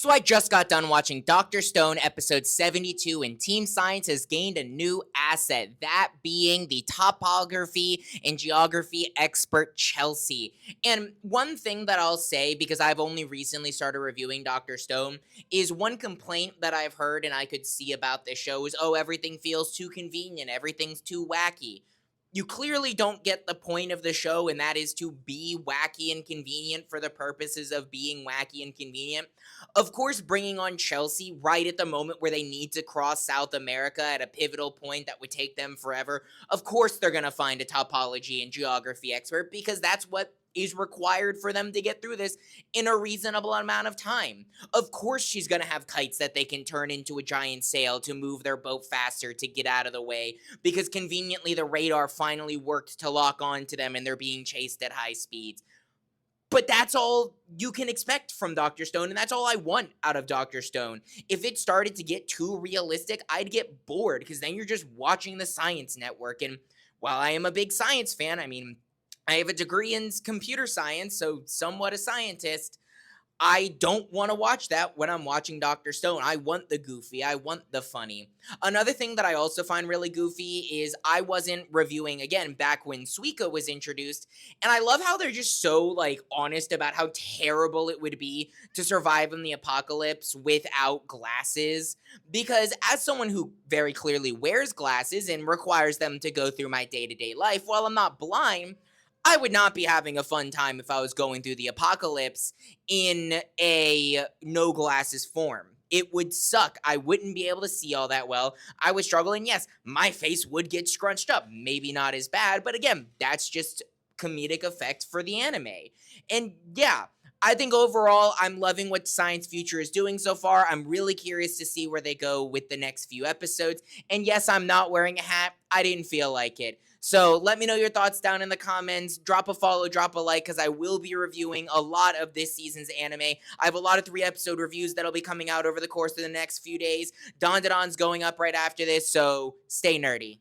So I just got done watching Dr. Stone episode 72, and Team Science has gained a new asset, that being the topography and geography expert Chelsea. And one thing that I'll say, because I've only recently started reviewing Dr. Stone, is one complaint that I've heard and I could see about this show is, oh, everything feels too convenient, everything's too wacky. You clearly don't get the point of the show, and that is to be wacky and convenient for the purposes of being wacky and convenient. Of course, bringing on Chelsea right at the moment where they need to cross South America at a pivotal point that would take them forever, of course they're going to find a topology and geography expert because that's what is required for them to get through this in a reasonable amount of time. Of course, she's going to have kites that they can turn into a giant sail to move their boat faster to get out of the way because conveniently the radar finally worked to lock on to them and they're being chased at high speeds. But that's all you can expect from Dr. Stone, and that's all I want out of Dr. Stone. If it started to get too realistic, I'd get bored because then you're just watching the Science Network. And while I am a big science fan, I mean, I have a degree in computer science, so somewhat a scientist. I don't want to watch that when I'm watching Dr. Stone. I want the goofy. I want the funny. Another thing that I also find really goofy is I wasn't reviewing again back when Suika was introduced, and I love how they're just so like honest about how terrible it would be to survive in the apocalypse without glasses. Because as someone who very clearly wears glasses and requires them to go through my day-to-day life, while I'm not blind, I would not be having a fun time if I was going through the apocalypse in a no glasses form. It would suck. I wouldn't be able to see all that well. I would struggle, and yes, my face would get scrunched up. Maybe not as bad, but again, that's just comedic effect for the anime. And yeah, I think overall, I'm loving what Science Future is doing so far. I'm really curious to see where they go with the next few episodes. And yes, I'm not wearing a hat. I didn't feel like it. So let me know your thoughts down in the comments. Drop a follow, drop a like, because I will be reviewing a lot of this season's anime. I have a lot of 3-episode reviews that'll be coming out over the course of the next few days. Don Don's going up right after this, so stay nerdy.